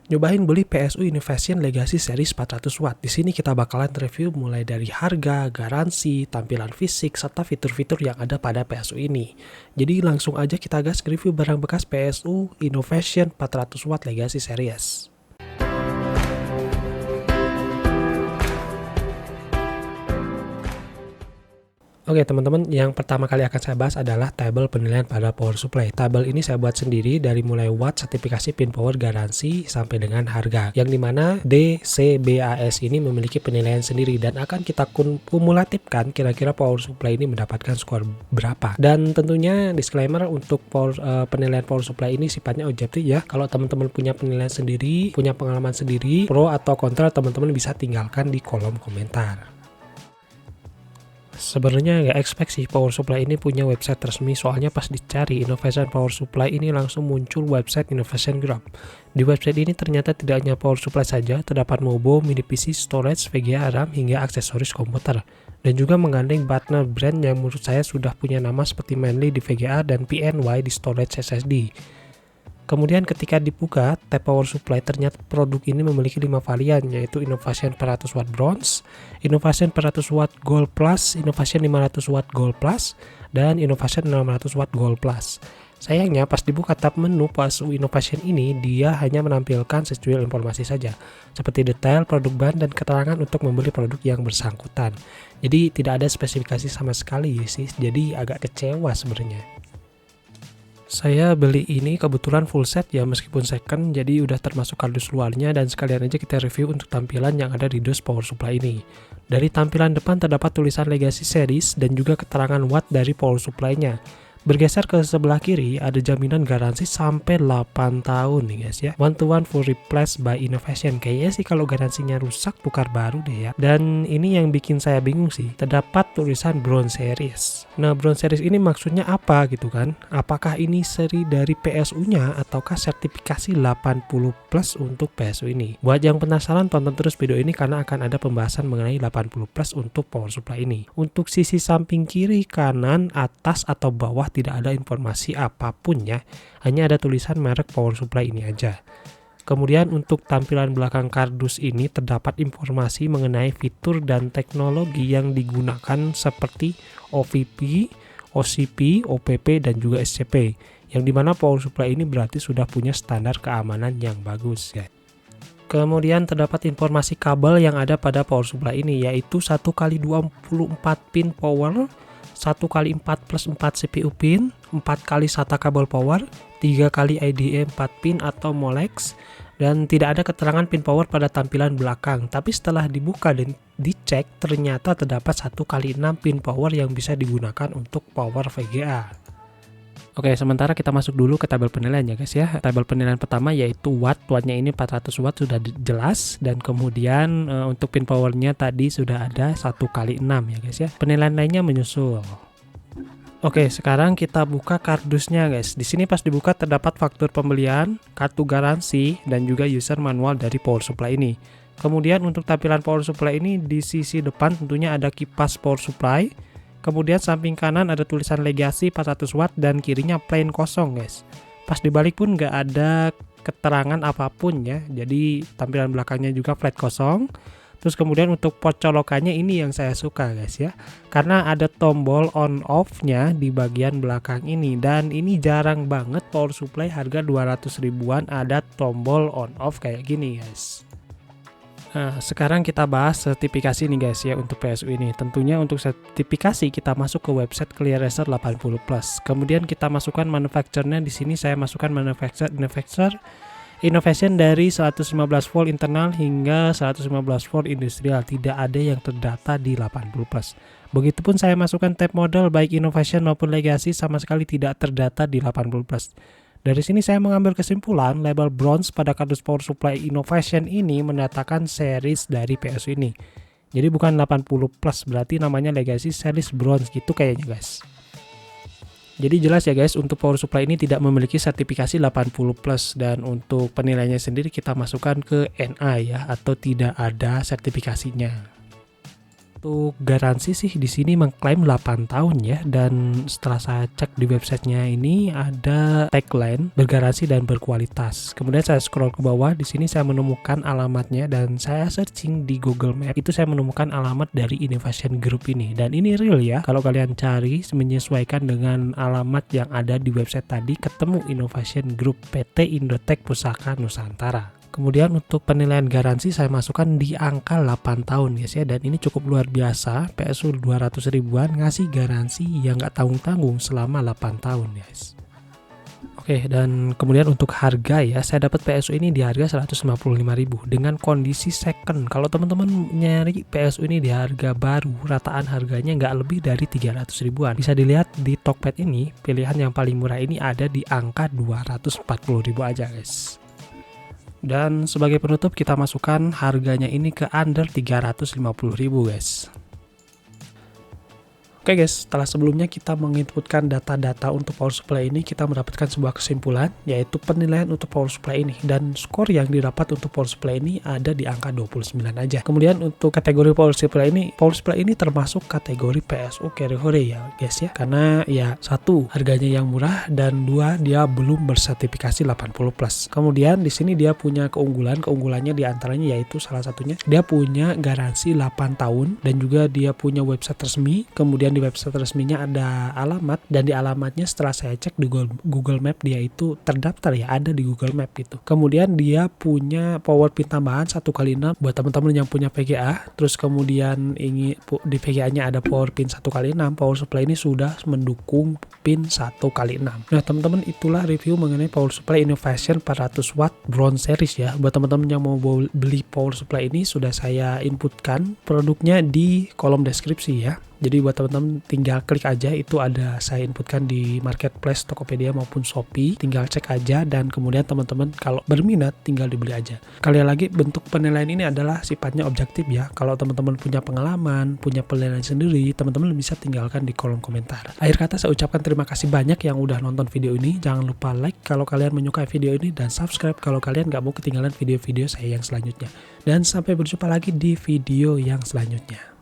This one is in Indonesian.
nyobain beli PSU Innovation Legacy Series 400 Watt. Di sini kita bakalan review mulai dari harga, garansi, tampilan fisik, serta fitur-fitur yang ada pada PSU ini. Jadi langsung aja kita gas review barang bekas PSU Innovation 400 Watt Legacy Series. Oke teman-teman, yang pertama kali akan saya bahas adalah tabel penilaian pada power supply. Tabel ini saya buat sendiri dari mulai watt, sertifikasi, pin power, garansi, sampai dengan harga. Yang dimana DCBAS ini memiliki penilaian sendiri dan akan kita kumulatifkan kira-kira power supply ini mendapatkan skor berapa. Dan tentunya disclaimer untuk penilaian power supply ini sifatnya objektif ya. Kalau teman-teman punya penilaian sendiri, punya pengalaman sendiri, pro atau kontra, teman-teman bisa tinggalkan di kolom komentar. Sebenarnya nggak expect sih power supply ini punya website resmi, soalnya pas dicari Innovation Power Supply ini langsung muncul website Innovation Group. Di website ini ternyata tidak hanya power supply saja, terdapat mobo, mini PC, storage, VGA, RAM, hingga aksesoris komputer. Dan juga menggandeng partner brand yang menurut saya sudah punya nama seperti Manly di VGA dan PNY di storage SSD. Kemudian ketika dibuka tab power supply, ternyata produk ini memiliki 5 varian, yaitu Innovation 400 Watt Bronze, Innovation 400 Watt Gold Plus, Innovation 500 Watt Gold Plus, dan Innovation 600 Watt Gold Plus. Sayangnya pas dibuka tab menu PSU Innovation ini, dia hanya menampilkan secuil informasi saja, seperti detail, produk bahan, dan keterangan untuk membeli produk yang bersangkutan. Jadi tidak ada spesifikasi sama sekali sih, jadi agak kecewa sebenarnya. Saya beli ini kebetulan full set ya, meskipun second, jadi udah termasuk kardus luarnya, dan sekalian aja kita review untuk tampilan yang ada di dos power supply ini. Dari tampilan depan terdapat tulisan Legacy Series dan juga keterangan watt dari power supply-nya. Bergeser ke sebelah kiri, ada jaminan garansi sampai 8 tahun nih guys ya. One to one full replaced by Innovation. Kayaknya sih kalau garansinya rusak tukar baru deh ya. Dan ini yang bikin saya bingung sih, terdapat tulisan Bronze Series. Nah, Bronze Series ini maksudnya apa gitu kan? Apakah ini seri dari PSU-nya ataukah sertifikasi 80 plus untuk PSU ini? Buat yang penasaran, tonton terus video ini karena akan ada pembahasan mengenai 80 plus untuk power supply ini. Untuk sisi samping kiri, kanan, atas atau bawah tidak ada informasi apapun ya, hanya ada tulisan merek power supply ini aja. Kemudian untuk tampilan belakang kardus ini terdapat informasi mengenai fitur dan teknologi yang digunakan seperti OVP, OCP, OPP, dan juga SCP, yang dimana power supply ini berarti sudah punya standar keamanan yang bagus ya. Kemudian terdapat informasi kabel yang ada pada power supply ini, yaitu 1x24 pin power, 1x4+4 CPU pin, 4x SATA kabel power, 3x IDE 4 pin atau Molex, dan tidak ada keterangan pin power pada tampilan belakang. Tapi setelah dibuka dan dicek, ternyata terdapat 1x6 pin power yang bisa digunakan untuk power VGA. Oke, sementara kita masuk dulu ke tabel penilaian ya guys ya. Tabel penilaian pertama yaitu watt. Wattnya ini 400 watt sudah jelas, dan kemudian untuk pin powernya tadi sudah ada 1x6 ya guys ya. Penilaian lainnya menyusul. Oke, sekarang kita buka kardusnya guys. Di sini pas dibuka terdapat faktur pembelian, kartu garansi, dan juga user manual dari power supply ini. Kemudian untuk tampilan power supply ini, di sisi depan tentunya ada kipas power supply. Kemudian samping kanan ada tulisan Legacy 400 watt dan kirinya plain kosong guys. Pas dibalik pun nggak ada keterangan apapun ya. Jadi tampilan belakangnya juga flat kosong. Terus kemudian untuk port colokannya ini yang saya suka guys ya. Karena ada tombol on off nya di bagian belakang ini. Dan ini jarang banget power supply harga 200 ribuan ada tombol on off kayak gini guys. Nah, sekarang kita bahas sertifikasi nih guys ya untuk PSU ini. Tentunya untuk sertifikasi kita masuk ke website ClearRacer 80 plus. Kemudian kita masukkan manufacturer-nya. Di sini saya masukkan manufacturer Innovation dari 115 volt internal hingga 115 volt industrial. Tidak ada yang terdata di 80 plus. Begitupun saya masukkan tab model baik Innovation maupun Legacy sama sekali tidak terdata di 80 plus. Dari sini saya mengambil kesimpulan label bronze pada kardus power supply Innovation ini menyatakan series dari PSU ini. Jadi bukan 80 plus, berarti namanya Legacy Series Bronze gitu kayaknya guys. Jadi jelas ya guys, untuk power supply ini tidak memiliki sertifikasi 80 plus, dan untuk penilaiannya sendiri kita masukkan ke NA ya, atau tidak ada sertifikasinya. Untuk garansi sih di sini mengklaim 8 tahun ya, dan setelah saya cek di websitenya ini ada tagline bergaransi dan berkualitas. Kemudian saya scroll ke bawah, di sini saya menemukan alamatnya dan saya searching di Google Map, itu saya menemukan alamat dari Innovation Group ini, dan ini real ya. Kalau kalian cari menyesuaikan dengan alamat yang ada di website tadi, ketemu Innovation Group PT Indotech Pusaka Nusantara. Kemudian untuk penilaian garansi saya masukkan di angka 8 tahun guys ya, dan ini cukup luar biasa. PSU 200 ribuan ngasih garansi yang nggak tanggung-tanggung selama 8 tahun guys. Oke, dan kemudian untuk harga ya, saya dapat PSU ini di harga 155.000 dengan kondisi second. Kalau teman-teman nyari PSU ini di harga baru, rataan harganya nggak lebih dari 300 ribuan. Bisa dilihat di Tokped ini, pilihan yang paling murah ini ada di angka 240.000 aja guys. Dan sebagai penutup kita masukkan harganya ini ke under 350.000 guys. Oke guys, setelah sebelumnya kita menginputkan data-data untuk power supply ini, kita mendapatkan sebuah kesimpulan, yaitu penilaian untuk power supply ini, dan skor yang didapat untuk power supply ini ada di angka 29 aja. Kemudian untuk kategori power supply ini termasuk kategori PSU carry hore ya guys ya, karena ya satu, harganya yang murah, dan dua, dia belum bersertifikasi 80+. Kemudian di sini dia punya keunggulannya diantaranya yaitu salah satunya dia punya garansi 8 tahun, dan juga dia punya website resmi. Kemudian di website resminya ada alamat, dan di alamatnya setelah saya cek di Google Map dia itu terdaftar ya, ada di Google Map gitu. Kemudian dia punya power pin tambahan 1x6 buat teman-teman yang punya VGA. Terus kemudian ingin di VGA-nya ada power pin 1x6. Power supply ini sudah mendukung pin 1x6. Nah teman-teman, itulah review mengenai power supply Innovation 400 watt bronze series ya. Buat teman-teman yang mau beli power supply ini, sudah saya inputkan produknya di kolom deskripsi ya. Jadi buat teman-teman tinggal klik aja, itu ada saya inputkan di marketplace Tokopedia maupun Shopee, tinggal cek aja, dan kemudian teman-teman kalau berminat tinggal dibeli aja. Sekali lagi, bentuk penilaian ini adalah sifatnya objektif ya. Kalau teman-teman punya pengalaman, punya penilaian sendiri, teman-teman bisa tinggalkan di kolom komentar. Akhir kata saya ucapkan terima kasih banyak yang udah nonton video ini. Jangan lupa like kalau kalian menyukai video ini, dan subscribe kalau kalian gak mau ketinggalan video-video saya yang selanjutnya. Dan sampai berjumpa lagi di video yang selanjutnya.